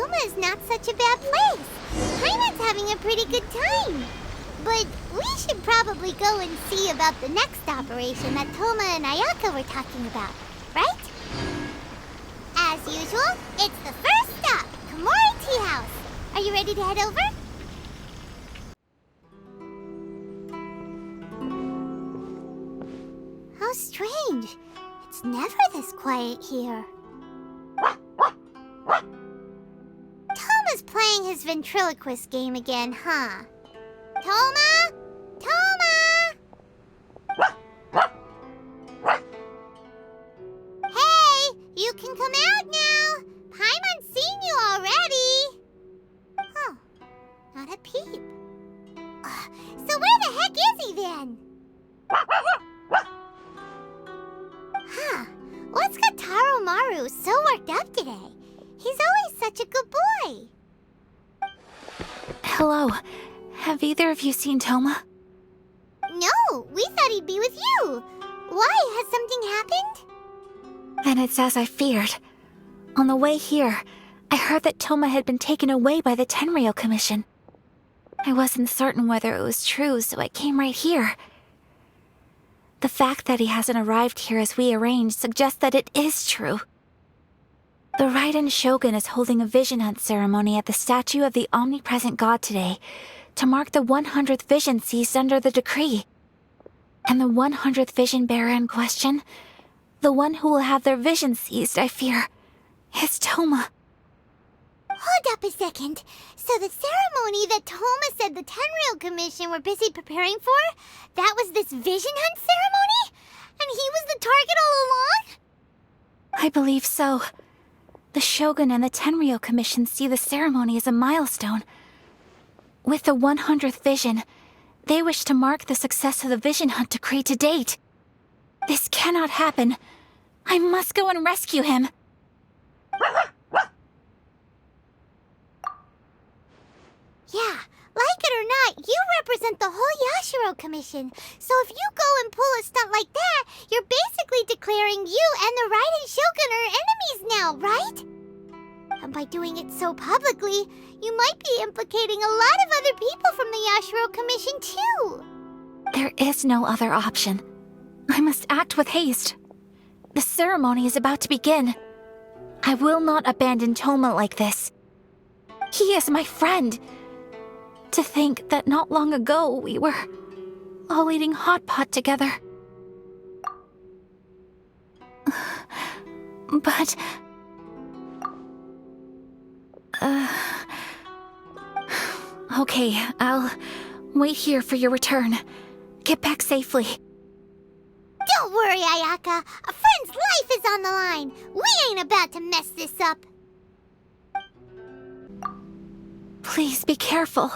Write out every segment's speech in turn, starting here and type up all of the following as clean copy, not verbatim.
Toma is not such a bad place. Paimon's having a pretty good time. But we should probably go and see about the next operation that Toma and Ayaka were talking about, right? As usual, it's the first stop, Komore Teahouse. Are you ready to head over? How strange. It's never this quiet here. Toma's playing his ventriloquist game again, huh? Toma? Toma! Hey, you can come out now. Paimon's seen you already. Oh, not a peep. So where the heck is he then? Huh, what's got Taroumaru so worked up today? He's always such a good boy. Hello. Have either of you seen Toma? No, we thought he'd be with you. Why? Has something happened? Then it's as I feared. On the way here, I heard that Toma had been taken away by the Tenryou Commission. I wasn't certain whether it was true, so I came right here. The fact that he hasn't arrived here as we arranged suggests that it is true. The Raiden Shogun is holding a vision hunt ceremony at the statue of the omnipresent god today to mark the 100th vision seized under the decree. And the 100th vision bearer in question, the one who will have their vision seized, I fear, is Toma. Hold up a second. So the ceremony that Toma said the Tenryou Commission were busy preparing for, that was this vision hunt ceremony? And he was the target all along? I believe so. The Shogun and the Tenryou Commission see the ceremony as a milestone. With the 100th vision, they wish to mark the success of the vision hunt decree to date. This cannot happen. I must go and rescue him. Yeah, like it or not, you represent the whole Yashiro Commission. So if you go and pull a stunt like that, you're basically declaring you and the Raiden Shogun are enemies now, right? And by doing it so publicly, you might be implicating a lot of other people from the Yashiro Commission too. There is no other option. I must act with haste. The ceremony is about to begin. I will not abandon Toma like this. He is my friend. To think that not long ago we were all eating hot pot together. But... Okay, I'll wait here for your return. Get back safely. Don't worry, Ayaka. A friend's life is on the line. We ain't about to mess this up. Please be careful.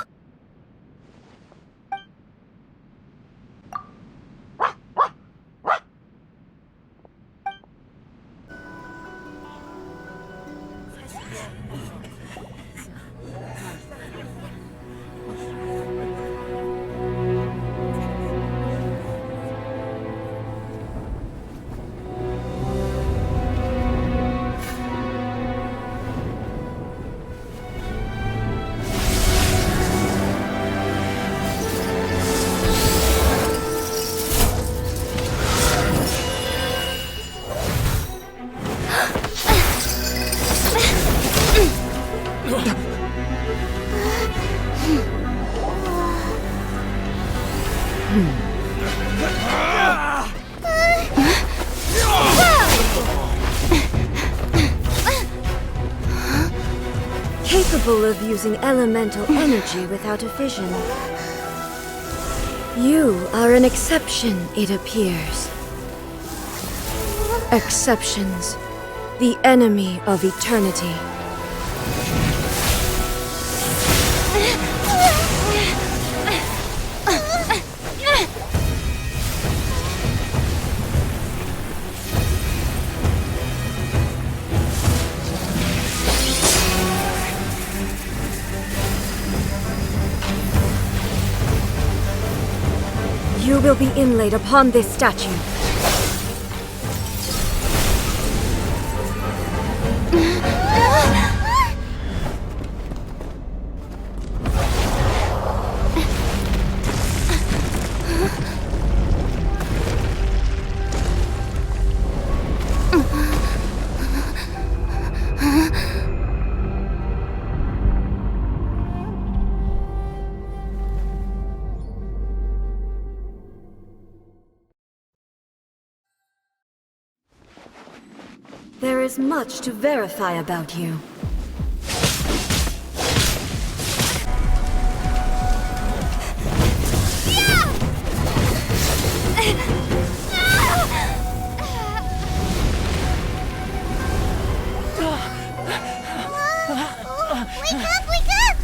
Capable of using elemental energy without a vision. You are an exception, it appears. Exceptions, the enemy of eternity. You will be inlaid upon this statue. There is much to verify about you. Wake up, wake up!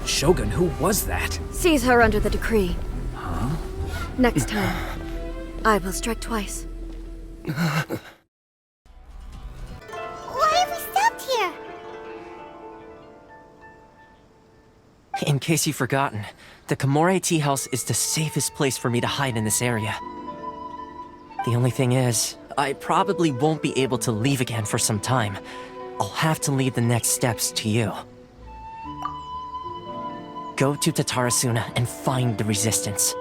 Shogun, who was that? Seize her under the decree. Huh? Next time, I will strike twice. Why have we stopped here? In case you've forgotten, the Komore Teahouse is the safest place for me to hide in this area. The only thing is, I probably won't be able to leave again for some time. I'll have to leave the next steps to you. Go to Tatarasuna and find the resistance.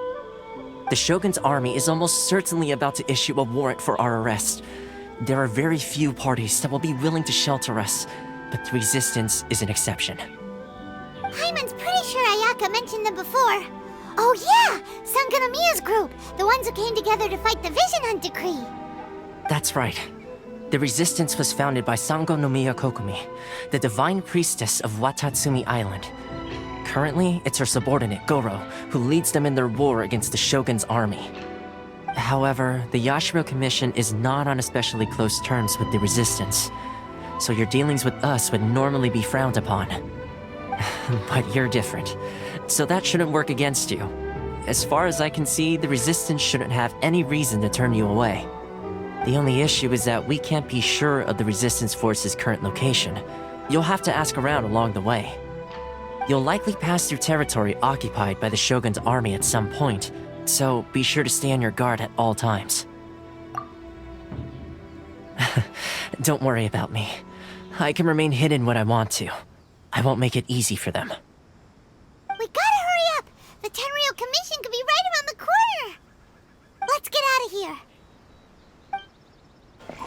The Shogun's army is almost certainly about to issue a warrant for our arrest. There are very few parties that will be willing to shelter us, but the resistance is an exception. Hyman's pretty sure Ayaka mentioned them before. Oh yeah! Sanganamiya's group! The ones who came together to fight the Vision Hunt Decree! That's right. The resistance was founded by Sango no Miya Kokumi, the divine priestess of Watatsumi Island. Currently, it's her subordinate, Goro, who leads them in their war against the Shogun's army. However, the Yashiro Commission is not on especially close terms with the resistance, so your dealings with us would normally be frowned upon. But you're different, so that shouldn't work against you. As far as I can see, the resistance shouldn't have any reason to turn you away. The only issue is that we can't be sure of the resistance force's current location. You'll have to ask around along the way. You'll likely pass through territory occupied by the Shogun's army at some point, so be sure to stay on your guard at all times. Don't worry about me. I can remain hidden when I want to. I won't make it easy for them. We gotta hurry up! The Tenryou Commission could be right around the corner! Let's get out of here!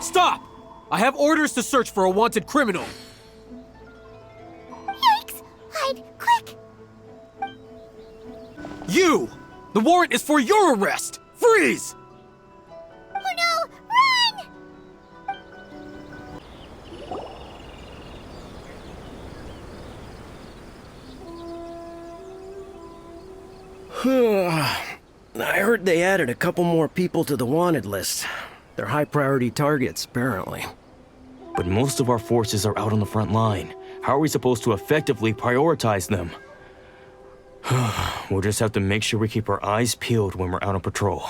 Stop! I have orders to search for a wanted criminal. Yikes! Hide, quick! You! The warrant is for your arrest! Freeze! Oh no! Run! I heard they added a couple more people to the wanted list. They're high-priority targets, apparently. But most of our forces are out on the front line. How are we supposed to effectively prioritize them? We'll just have to make sure we keep our eyes peeled when we're out on patrol.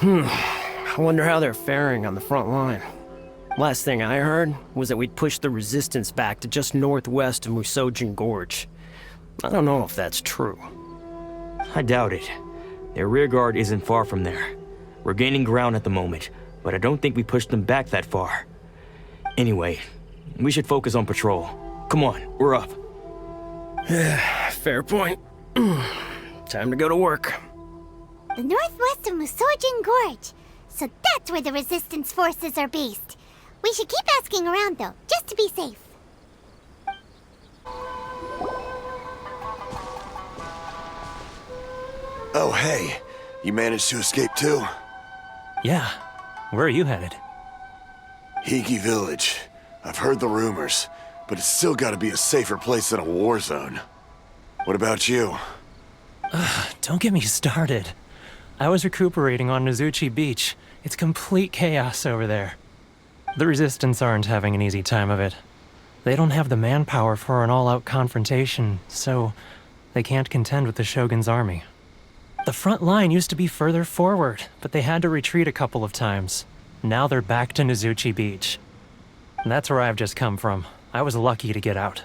I wonder how they're faring on the front line. Last thing I heard was that we'd pushed the resistance back to just northwest of Musojin Gorge. I don't know if that's true. I doubt it. Their rearguard isn't far from there. We're gaining ground at the moment, but I don't think we pushed them back that far. Anyway, we should focus on patrol. Come on, we're up. Fair point. Time to go to work. The northwest of Musojin Gorge. So that's where the resistance forces are based. We should keep asking around though, just to be safe. Oh, hey. You managed to escape too? Yeah. Where are you headed? Higi Village. I've heard the rumors, but it's still gotta be a safer place than a war zone. What about you? Don't get me started. I was recuperating on Nozuchi Beach. It's complete chaos over there. The Resistance aren't having an easy time of it. They don't have the manpower for an all-out confrontation, so they can't contend with the Shogun's army. The front line used to be further forward, but they had to retreat a couple of times. Now they're back to Nozuchi Beach. That's where I've just come from. I was lucky to get out.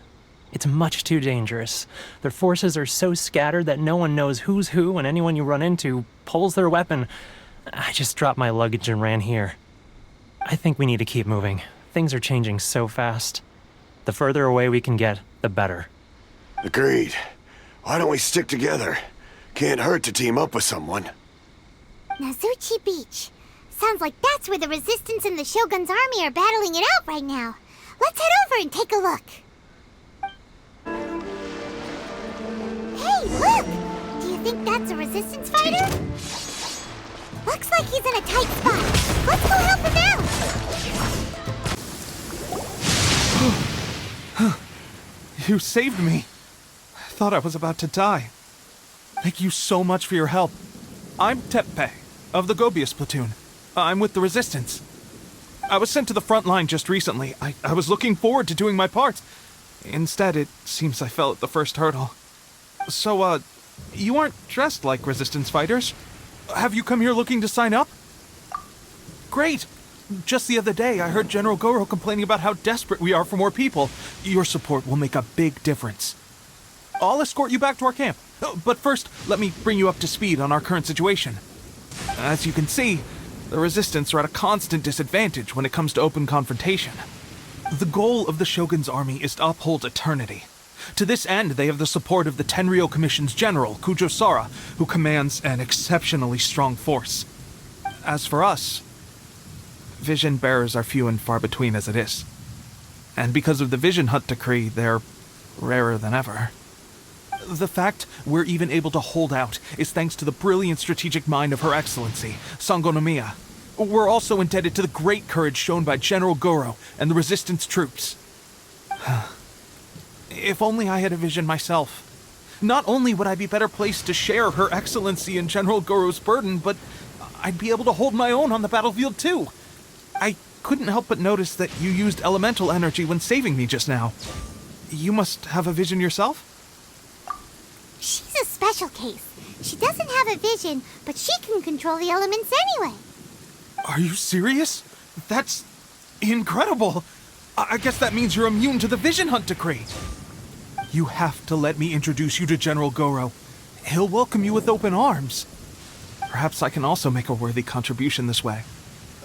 It's much too dangerous. Their forces are so scattered that no one knows who's who, and anyone you run into pulls their weapon. I just dropped my luggage and ran here. I think we need to keep moving. Things are changing so fast. The further away we can get, the better. Agreed. Why don't we stick together? Can't hurt to team up with someone. Nazuchi Beach. Sounds like that's where the Resistance and the Shogun's army are battling it out right now. Let's head over and take a look. Hey, look! Do you think that's a Resistance fighter? Looks like he's in a tight spot. Let's go help him out! You saved me. I thought I was about to die. Thank you so much for your help. I'm Teppei, of the Gobius platoon. I'm with the Resistance. I was sent to the front line just recently. I was looking forward to doing my part. Instead, it seems I fell at the first hurdle. So, you aren't dressed like Resistance fighters? Have you come here looking to sign up? Great! Just the other day, I heard General Goro complaining about how desperate we are for more people. Your support will make a big difference. I'll escort you back to our camp. But first, let me bring you up to speed on our current situation. As you can see, the Resistance are at a constant disadvantage when it comes to open confrontation. The goal of the Shogun's army is to uphold eternity. To this end, they have the support of the Tenryou Commission's general, Kujosara, who commands an exceptionally strong force. As for us, vision bearers are few and far between as it is. And because of the Vision Hunt decree, they're rarer than ever. The fact we're even able to hold out is thanks to the brilliant strategic mind of Her Excellency, Sango no Miya. We're also indebted to the great courage shown by General Goro and the Resistance troops. If only I had a vision myself. Not only would I be better placed to share Her Excellency and General Goro's burden, but I'd be able to hold my own on the battlefield too. I couldn't help but notice that you used elemental energy when saving me just now. You must have a vision yourself? She's a special case. She doesn't have a vision, but she can control the elements anyway. Are you serious? That's incredible. I guess that means you're immune to the Vision Hunt decree. You have to let me introduce you to General Goro. He'll welcome you with open arms. Perhaps I can also make a worthy contribution this way.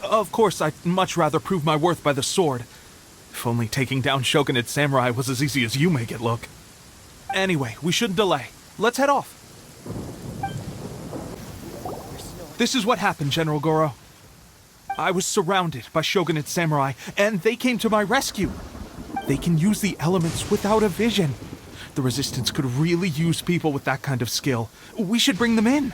Of course, I'd much rather prove my worth by the sword. If only taking down Shogunate samurai was as easy as you make it look. Anyway, we shouldn't delay. Let's head off. This is what happened, General Goro. I was surrounded by Shogunate samurai, and they came to my rescue. They can use the elements without a vision. The Resistance could really use people with that kind of skill. We should bring them in.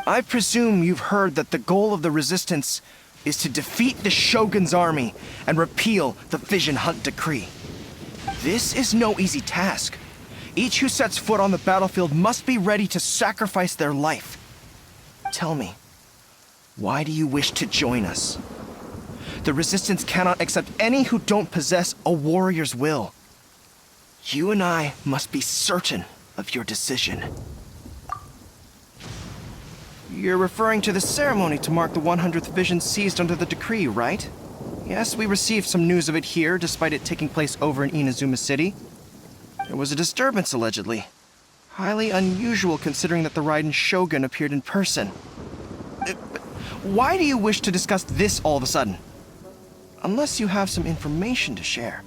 I presume you've heard that the goal of the Resistance is to defeat the Shogun's army and repeal the Vision Hunt decree. This is no easy task. Each who sets foot on the battlefield must be ready to sacrifice their life. Tell me, why do you wish to join us? The Resistance cannot accept any who don't possess a warrior's will. You and I must be certain of your decision. You're referring to the ceremony to mark the 100th vision seized under the decree, right? Yes, we received some news of it here, despite it taking place over in Inazuma City. There was a disturbance, allegedly. Highly unusual considering that the Raiden Shogun appeared in person. Why do you wish to discuss this all of a sudden? Unless you have some information to share.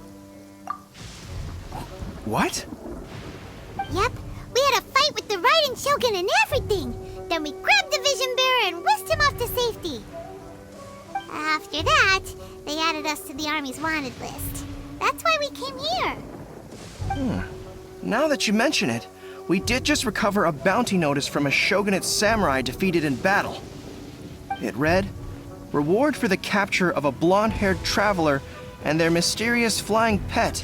What? Yep, we had a fight with the Raiden Shogun and everything. Then we grabbed the Vision Bearer and whisked him off to safety. After that, they added us to the Army's wanted list. That's why we came here. Now that you mention it, we did just recover a bounty notice from a Shogunate samurai defeated in battle. It read, "Reward for the capture of a blonde-haired traveler and their mysterious flying pet."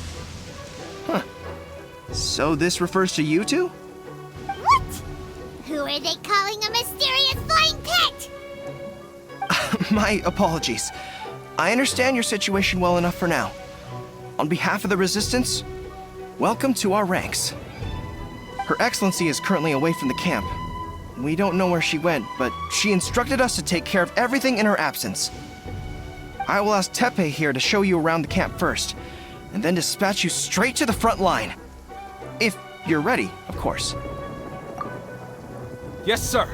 So this refers to you two? What? Who are they calling a mysterious flying pet? My apologies. I understand your situation well enough for now. On behalf of the Resistance, welcome to our ranks. Her Excellency is currently away from the camp. We don't know where she went, but she instructed us to take care of everything in her absence. I will ask Tepe here to show you around the camp first, and then dispatch you straight to the front line. If you're ready, of course. Yes, sir.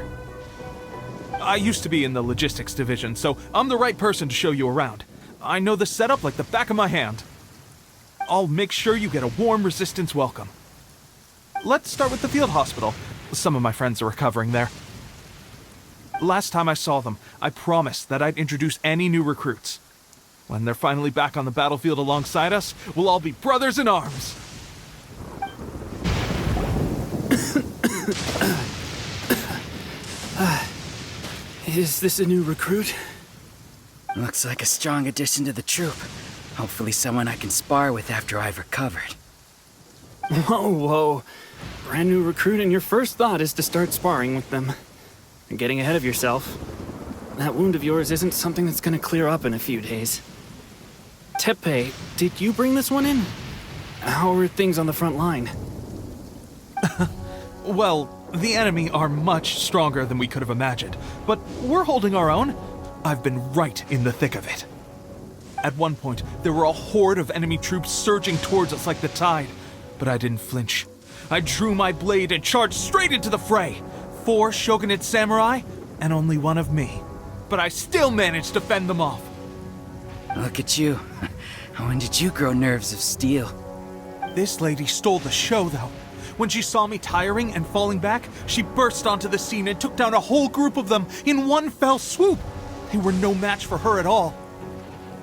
I used to be in the logistics division, so I'm the right person to show you around. I know the setup like the back of my hand. I'll make sure you get a warm Resistance welcome. Let's start with the field hospital. Some of my friends are recovering there. Last time I saw them, I promised that I'd introduce any new recruits. When they're finally back on the battlefield alongside us, we'll all be brothers in arms. Is this a new recruit? Looks like a strong addition to the troop. Hopefully someone I can spar with after I've recovered. Whoa. Brand new recruit and your first thought is to start sparring with them. You're getting ahead of yourself. That wound of yours isn't something that's gonna clear up in a few days. Tepe, did you bring this one in? How are things on the front line? Well, the enemy are much stronger than we could have imagined, but we're holding our own. I've been right in the thick of it. At one point, there were a horde of enemy troops surging towards us like the tide, but I didn't flinch. I drew my blade and charged straight into the fray. 4 shogunate samurai, and only one of me. But I still managed to fend them off. Look at you. When did you grow nerves of steel? This lady stole the show, though. When she saw me tiring and falling back, she burst onto the scene and took down a whole group of them in one fell swoop. They were no match for her at all.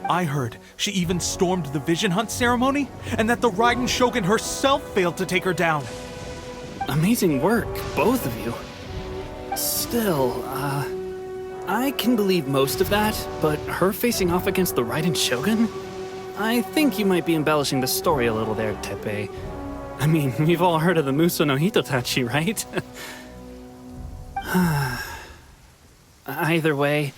I heard she even stormed the vision hunt ceremony, and that the Raiden Shogun herself failed to take her down. Amazing work, both of you. Still, I can believe most of that, but her facing off against the Raiden Shogun? I think you might be embellishing the story a little there, Tepe. I mean, we've all heard of the Muso no Hitotachi, right? Either way,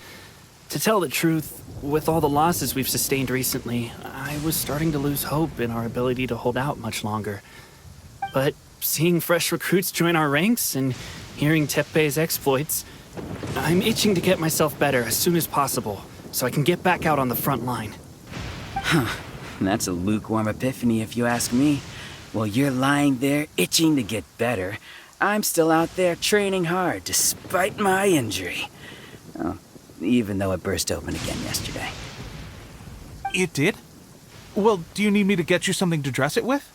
to tell the truth, with all the losses we've sustained recently, I was starting to lose hope in our ability to hold out much longer. But seeing fresh recruits join our ranks and hearing Tepe's exploits, I'm itching to get myself better as soon as possible, so I can get back out on the front line. Huh. That's a lukewarm epiphany if you ask me. While you're lying there itching to get better, I'm still out there training hard despite my injury. Oh, even though it burst open again yesterday. It did? Well, do you need me to get you something to dress it with?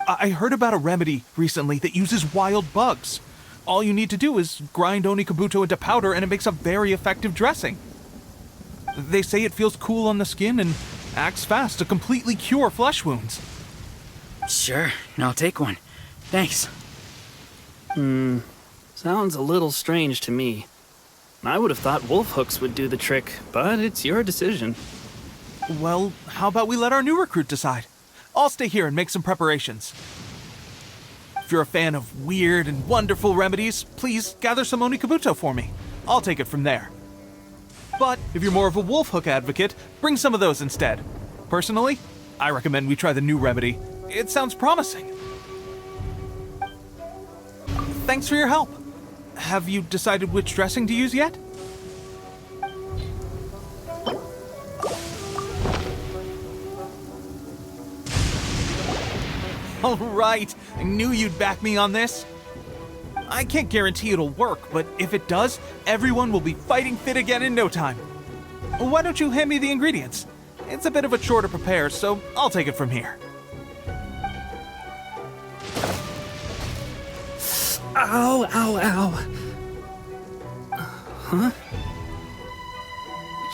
I heard about a remedy recently that uses wild bugs. All you need to do is grind Onikabuto into powder and it makes a very effective dressing. They say it feels cool on the skin and acts fast to completely cure flesh wounds. Sure, I'll take one. Thanks. Sounds a little strange to me. I would have thought wolf hooks would do the trick, but it's your decision. Well, how about we let our new recruit decide? I'll stay here and make some preparations. If you're a fan of weird and wonderful remedies, please gather some Onikabuto for me. I'll take it from there. But if you're more of a wolf hook advocate, bring some of those instead. Personally, I recommend we try the new remedy. It sounds promising. Thanks for your help. Have you decided which dressing to use yet? All right, I knew you'd back me on this. I can't guarantee it'll work, but if it does, everyone will be fighting fit again in no time. Why don't you hand me the ingredients? It's a bit of a chore to prepare, so I'll take it from here. Ow, ow, ow. Huh?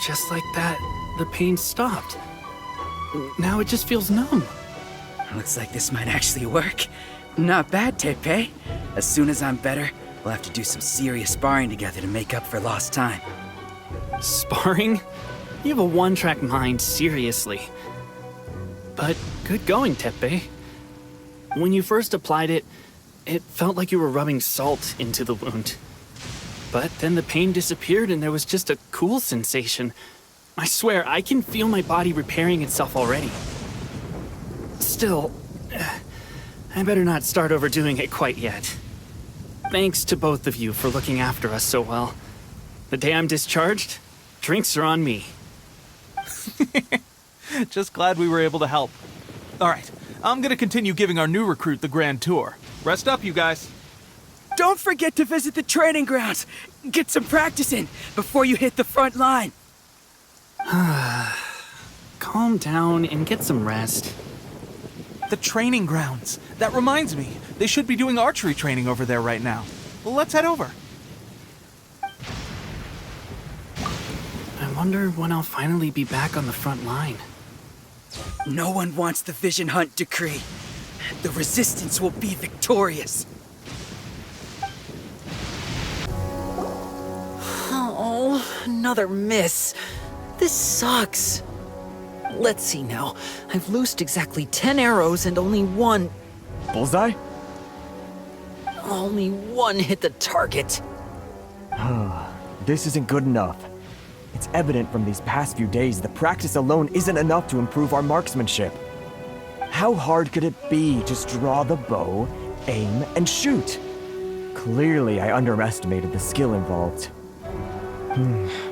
Just like that, the pain stopped. Now it just feels numb. Looks like this might actually work. Not bad, Tepe. As soon as I'm better, we'll have to do some serious sparring together to make up for lost time. Sparring? You have a one-track mind, seriously. But good going, Tepe. When you first applied it, it felt like you were rubbing salt into the wound. But then the pain disappeared and there was just a cool sensation. I swear, I can feel my body repairing itself already. Still, I better not start overdoing it quite yet. Thanks to both of you for looking after us so well. The day I'm discharged, drinks are on me. Just glad we were able to help. Alright, I'm gonna continue giving our new recruit the grand tour. Rest up, you guys. Don't forget to visit the training grounds. Get some practice in before you hit the front line. Calm down and get some rest. The training grounds. That reminds me, they should be doing archery training over there right now. Well, let's head over. I wonder when I'll finally be back on the front line. No one wants the Vision Hunt decree. The Resistance will be victorious. Oh, another miss. This sucks. Let's see now. I've loosed exactly 10 arrows and only one... Bullseye? Only one hit the target. This isn't good enough. It's evident from these past few days the practice alone isn't enough to improve our marksmanship. How hard could it be? Just draw the bow, aim, and shoot. Clearly, I underestimated the skill involved.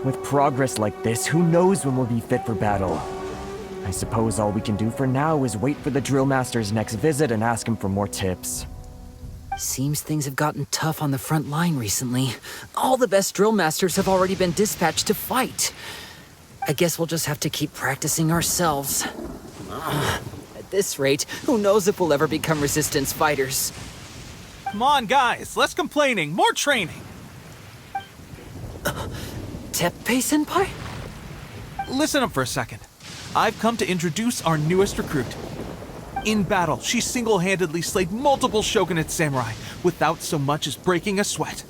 With progress like this, who knows when we'll be fit for battle? I suppose all we can do for now is wait for the drill master's next visit and ask him for more tips. Seems things have gotten tough on the front line recently. All the best drill masters have already been dispatched to fight. I guess we'll just have to keep practicing ourselves. At this rate, who knows if we'll ever become resistance fighters. Come on, guys, less complaining, more training. Teppei-senpai? Listen up for a second. I've come to introduce our newest recruit. In battle, she single-handedly slayed multiple shogunate samurai without so much as breaking a sweat.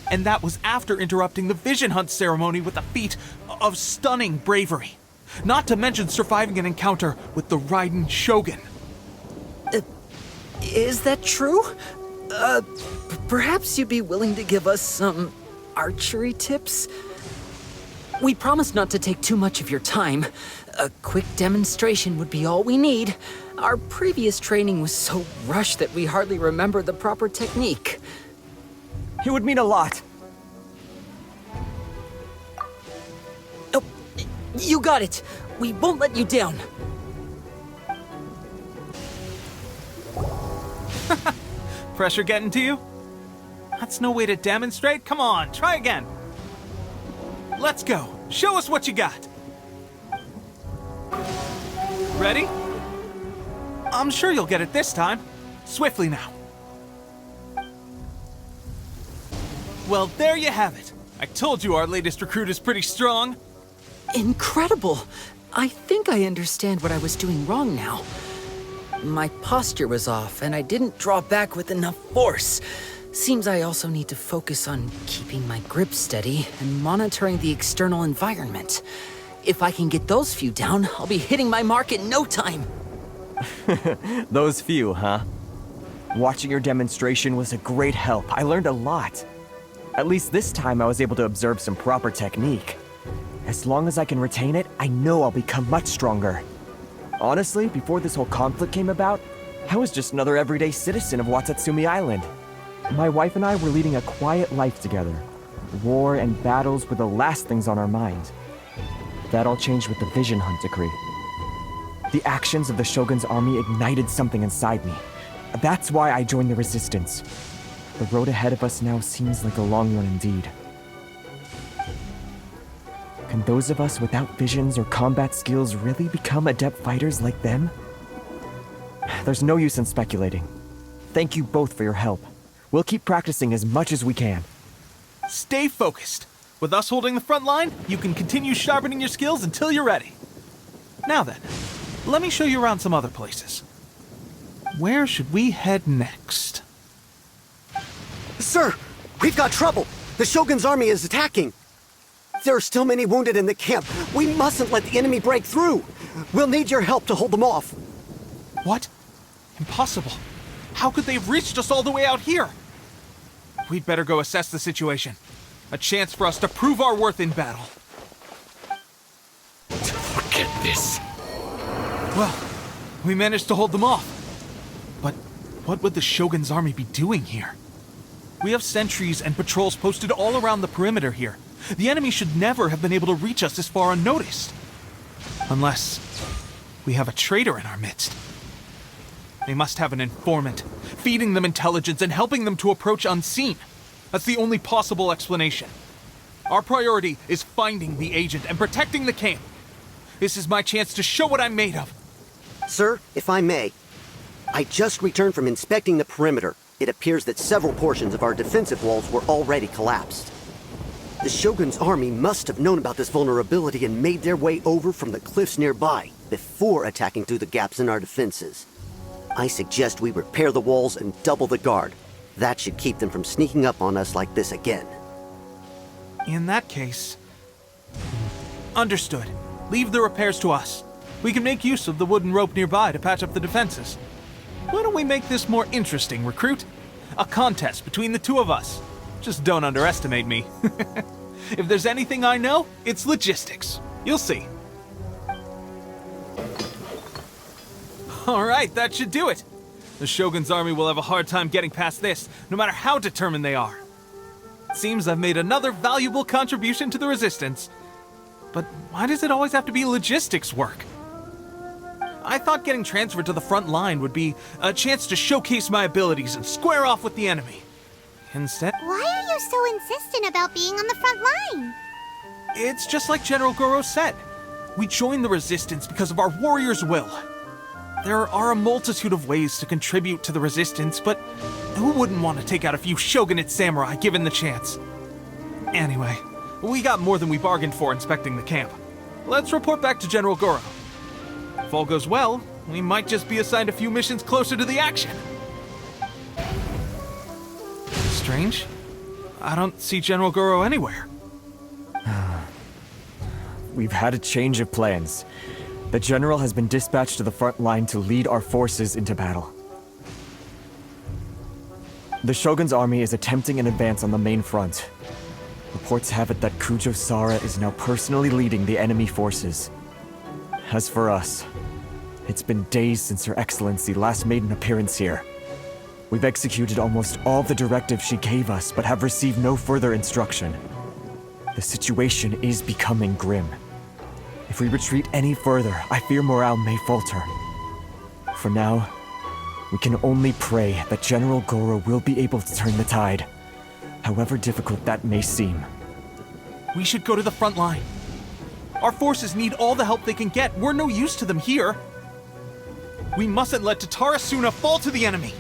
And that was after interrupting the Vision Hunt ceremony with a feat of stunning bravery. Not to mention surviving an encounter with the Raiden Shogun. Is that true? Perhaps you'd be willing to give us some archery tips? We promise not to take too much of your time. A quick demonstration would be all we need. Our previous training was so rushed that we hardly remember the proper technique. It would mean a lot. Oh, you got it. We won't let you down. Pressure getting to you? That's no way to demonstrate. Come on, try again. Let's go. Show us what you got. Ready? I'm sure you'll get it this time. Swiftly now. Well, there you have it. I told you our latest recruit is pretty strong. Incredible. I think I understand what I was doing wrong now. My posture was off, and I didn't draw back with enough force. Seems I also need to focus on keeping my grip steady and monitoring the external environment. If I can get those few down, I'll be hitting my mark in no time. Those few, huh? Watching your demonstration was a great help. I learned a lot. At least this time I was able to observe some proper technique. As long as I can retain it, I know I'll become much stronger. Honestly, before this whole conflict came about, I was just another everyday citizen of Watatsumi Island. My wife and I were leading a quiet life together. War and battles were the last things on our mind. That all changed with the Vision Hunt decree. The actions of the Shogun's army ignited something inside me. That's why I joined the Resistance. The road ahead of us now seems like a long one indeed. Can those of us without visions or combat skills really become adept fighters like them? There's no use in speculating. Thank you both for your help. We'll keep practicing as much as we can. Stay focused. With us holding the front line, you can continue sharpening your skills until you're ready. Now then, let me show you around some other places. Where should we head next? Sir, we've got trouble. The Shogun's army is attacking. There are still many wounded in the camp. We mustn't let the enemy break through. We'll need your help to hold them off. What? Impossible. How could they have reached us all the way out here? We'd better go assess the situation. A chance for us to prove our worth in battle. Forget this. Well, we managed to hold them off. But What would the Shogun's army be doing here? We have sentries and patrols posted all around the perimeter here. The enemy should never have been able to reach us this far unnoticed. Unless we have a traitor in our midst. They must have an informant, feeding them intelligence and helping them to approach unseen. That's the only possible explanation. Our priority is finding the agent and protecting the camp. This is my chance to show what I'm made of. Sir, if I may, I just returned from inspecting the perimeter. It appears that several portions of our defensive walls were already collapsed. The Shogun's army must have known about this vulnerability and made their way over from the cliffs nearby before attacking through the gaps in our defenses. I suggest we repair the walls and double the guard. That should keep them from sneaking up on us like this again. In that case... Understood. Leave the repairs to us. We can make use of the wooden rope nearby to patch up the defenses. Why don't we make this more interesting, recruit? A contest between the two of us. Just don't underestimate me. If there's anything I know, it's logistics. You'll see. Alright, that should do it. The Shogun's army will have a hard time getting past this, no matter how determined they are. It seems I've made another valuable contribution to the Resistance. But why does it always have to be logistics work? I thought getting transferred to the front line would be a chance to showcase my abilities and square off with the enemy. Instead... Why are you so insistent about being on the front line? It's just like General Goro said. We joined the Resistance because of our warrior's will. There are a multitude of ways to contribute to the Resistance, but who wouldn't want to take out a few shogunate samurai given the chance? Anyway, we got more than we bargained for inspecting the camp. Let's report back to General Goro. If all goes well, we might just be assigned a few missions closer to the action. Strange. I don't see General Goro anywhere. We've had a change of plans. The General has been dispatched to the front line to lead our forces into battle. The Shogun's army is attempting an advance on the main front. Reports have it that Kujo Sara is now personally leading the enemy forces. As for us, it's been days since Her Excellency last made an appearance here. We've executed almost all the directives she gave us, but have received no further instruction. The situation is becoming grim. If we retreat any further, I fear morale may falter. For now, we can only pray that General Goro will be able to turn the tide, however difficult that may seem. We should go to the front line. Our forces need all the help they can get. We're no use to them here. We mustn't let Tatarasuna fall to the enemy.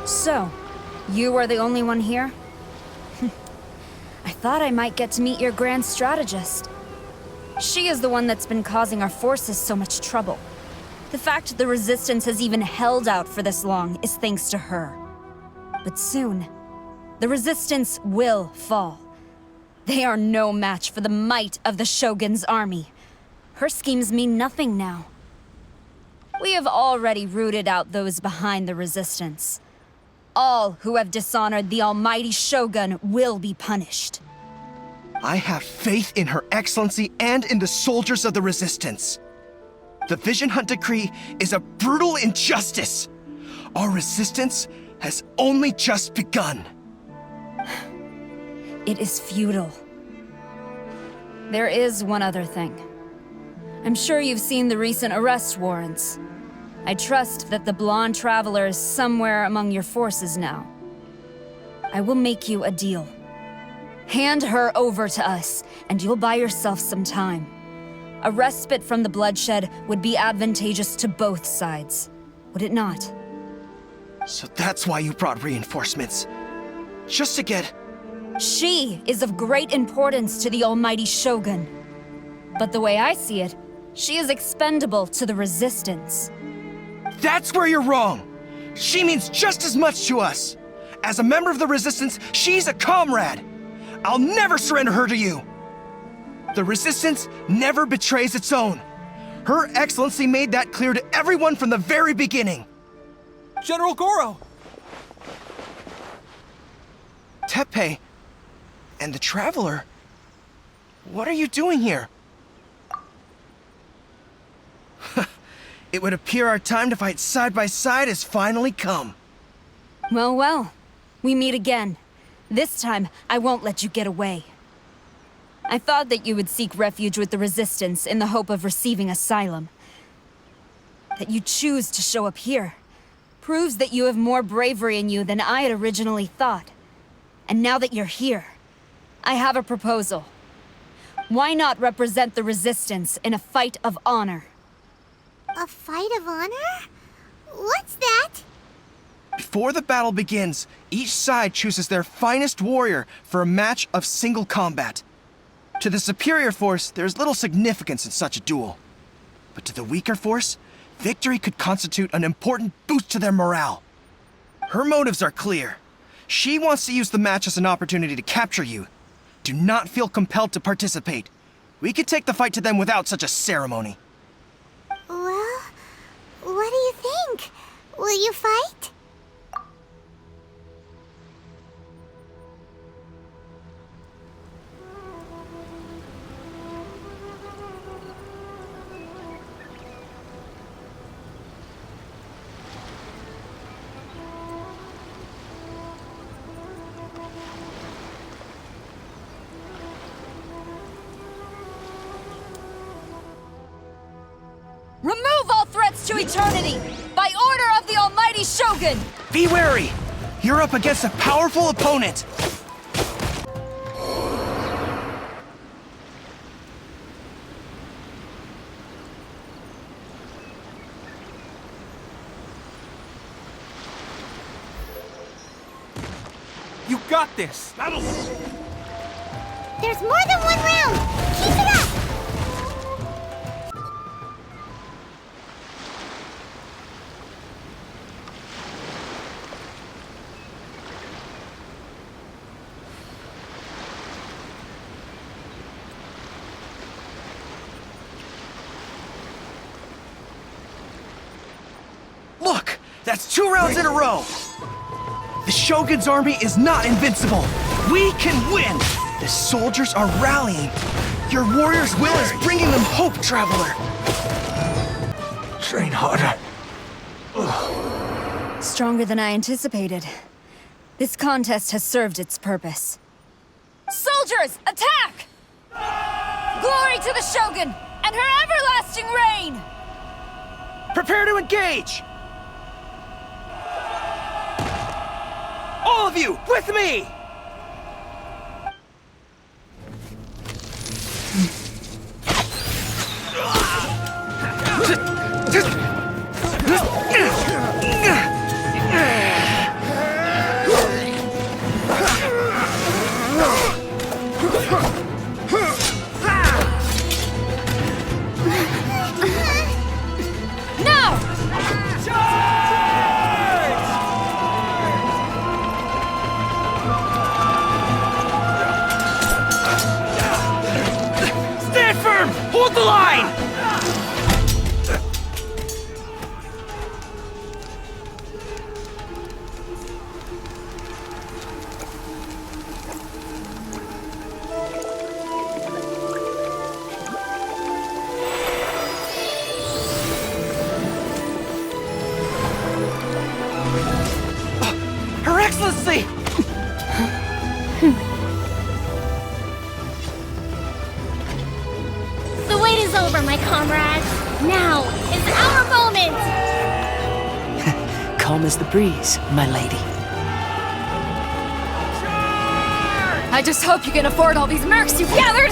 So, you are the only one here? I thought I might get to meet your grand strategist. She is the one that's been causing our forces so much trouble. The fact the Resistance has even held out for this long is thanks to her. But soon, the Resistance will fall. They are no match for the might of the Shogun's army. Her schemes mean nothing now. We have already rooted out those behind the Resistance. All who have dishonored the almighty Shogun will be punished. I have faith in Her Excellency and in the soldiers of the Resistance. The Vision Hunt Decree is a brutal injustice. Our resistance has only just begun. It is futile. There is one other thing. I'm sure you've seen the recent arrest warrants. I trust that the blonde traveler is somewhere among your forces now. I will make you a deal. Hand her over to us, and you'll buy yourself some time. A respite from the bloodshed would be advantageous to both sides, would it not? So that's why you brought reinforcements. Just to get... She is of great importance to the almighty Shogun. But the way I see it, she is expendable to the Resistance. That's where you're wrong! She means just as much to us! As a member of the Resistance, she's a comrade! I'll never surrender her to you! The Resistance never betrays its own. Her Excellency made that clear to everyone from the very beginning. General Goro! Teppei and the Traveler, what are you doing here? It would appear our time to fight side by side has finally come. Well, well. We meet again. This time, I won't let you get away. I thought that you would seek refuge with the Resistance in the hope of receiving asylum. That you choose to show up here proves that you have more bravery in you than I had originally thought. And now that you're here, I have a proposal. Why not represent the Resistance in a fight of honor? A fight of honor? What's that? Before the battle begins, each side chooses their finest warrior for a match of single combat. To the superior force, there's little significance in such a duel. But to the weaker force, victory could constitute an important boost to their morale. Her motives are clear. She wants to use the match as an opportunity to capture you. Do not feel compelled to participate. We could take the fight to them without such a ceremony. Well, what do you think? Will you fight? Remove all threats to eternity! By order of the Almighty Shogun! Be wary! You're up against a powerful opponent! You got this! There's more than one round! Keep it up! Look! That's 2 rounds in a row! The Shogun's army is not invincible! We can win! The soldiers are rallying! Your warrior's will is bringing them hope, Traveler! Train harder. Stronger than I anticipated. This contest has served its purpose. Soldiers, attack! Glory to the Shogun and her everlasting reign! Prepare to engage! All of you, with me! Hold the line! Her Excellency! The wait is over, my comrades. Now is our moment! Calm as the breeze, my lady. I just hope you can afford all these mercs you've gathered!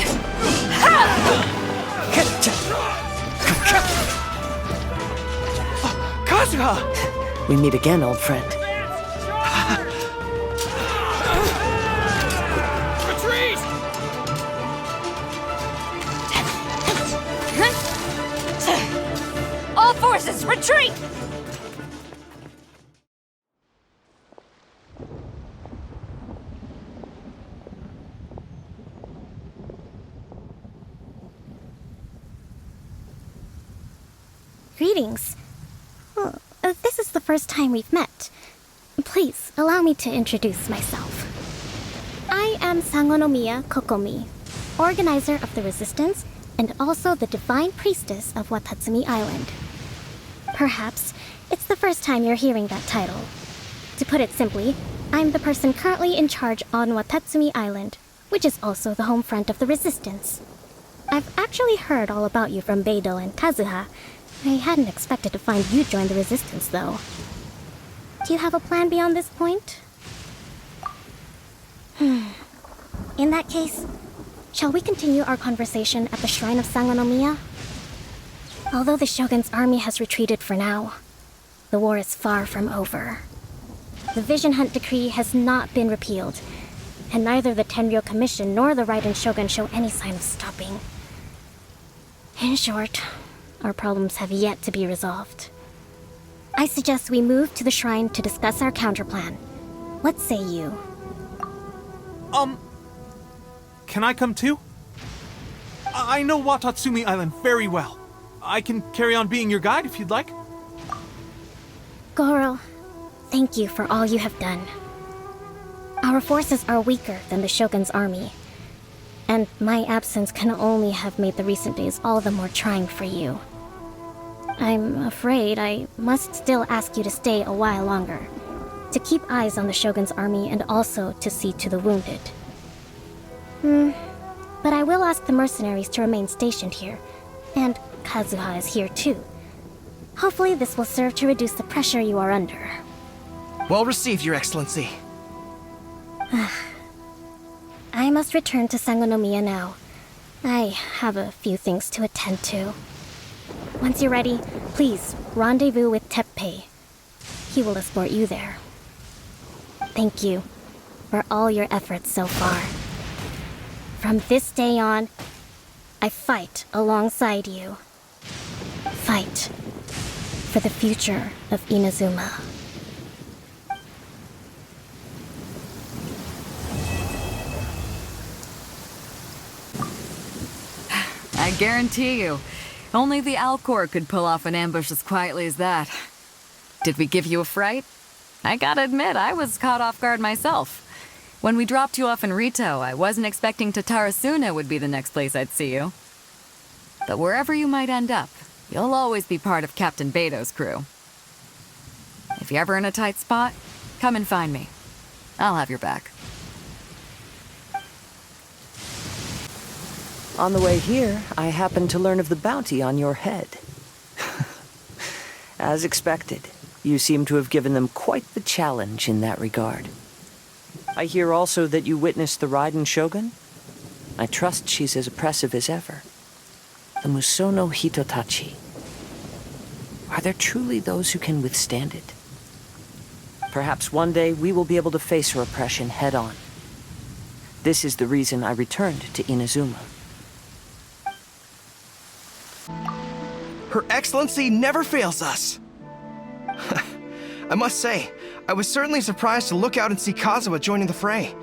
Kazuha! We meet again, old friend. Retreat! All forces, retreat! Greetings. Well, this is the first time we've met. Please, allow me to introduce myself. I am Sangonomiya Kokomi, organizer of the Resistance and also the Divine Priestess of Watatsumi Island. Perhaps it's the first time you're hearing that title. To put it simply, I'm the person currently in charge on Watatsumi Island, which is also the home front of the Resistance. I've actually heard all about you from Beidou and Kazuha. I hadn't expected to find you join the Resistance, though. Do you have a plan beyond this point? In that case, shall we continue our conversation at the Shrine of Sangonomiya? Although the Shogun's army has retreated for now, the war is far from over. The Vision Hunt Decree has not been repealed, and neither the Tenryou Commission nor the Raiden Shogun show any sign of stopping. In short, our problems have yet to be resolved. I suggest we move to the shrine to discuss our counterplan. What say you? Can I come too? I know Watatsumi Island very well. I can carry on being your guide if you'd like. Goro, thank you for all you have done. Our forces are weaker than the Shogun's army, and my absence can only have made the recent days all the more trying for you. I'm afraid I must still ask you to stay a while longer, to keep eyes on the Shogun's army and also to see to the wounded. But I will ask the mercenaries to remain stationed here, and Kazuha is here too. Hopefully this will serve to reduce the pressure you are under. Well received, Your Excellency. I must return to Sangonomiya now. I have a few things to attend to. Once you're ready, please rendezvous with Teppei. He will escort you there. Thank you for all your efforts so far. From this day on, I fight alongside you. Fight for the future of Inazuma. I guarantee you, only the Alcor could pull off an ambush as quietly as that. Did we give you a fright? I gotta admit, I was caught off guard myself. When we dropped you off in Rito, I wasn't expecting Tatarasuna would be the next place I'd see you. But wherever you might end up, you'll always be part of Captain Beidou's crew. If you're ever in a tight spot, come and find me. I'll have your back. On the way here, I happened to learn of the bounty on your head. As expected, you seem to have given them quite the challenge in that regard. I hear also that you witnessed the Raiden Shogun. I trust she's as oppressive as ever. The Musono Hitotachi. Are there truly those who can withstand it? Perhaps one day we will be able to face her oppression head-on. This is the reason I returned to Inazuma. Her Excellency never fails us. I must say, I was certainly surprised to look out and see Kazuha joining the fray.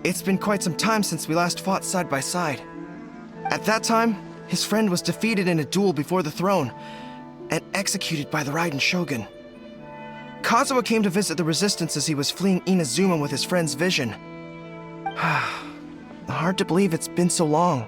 It's been quite some time since we last fought side by side. At that time, his friend was defeated in a duel before the throne and executed by the Raiden Shogun. Kazuha came to visit the Resistance as he was fleeing Inazuma with his friend's vision. Hard to believe it's been so long.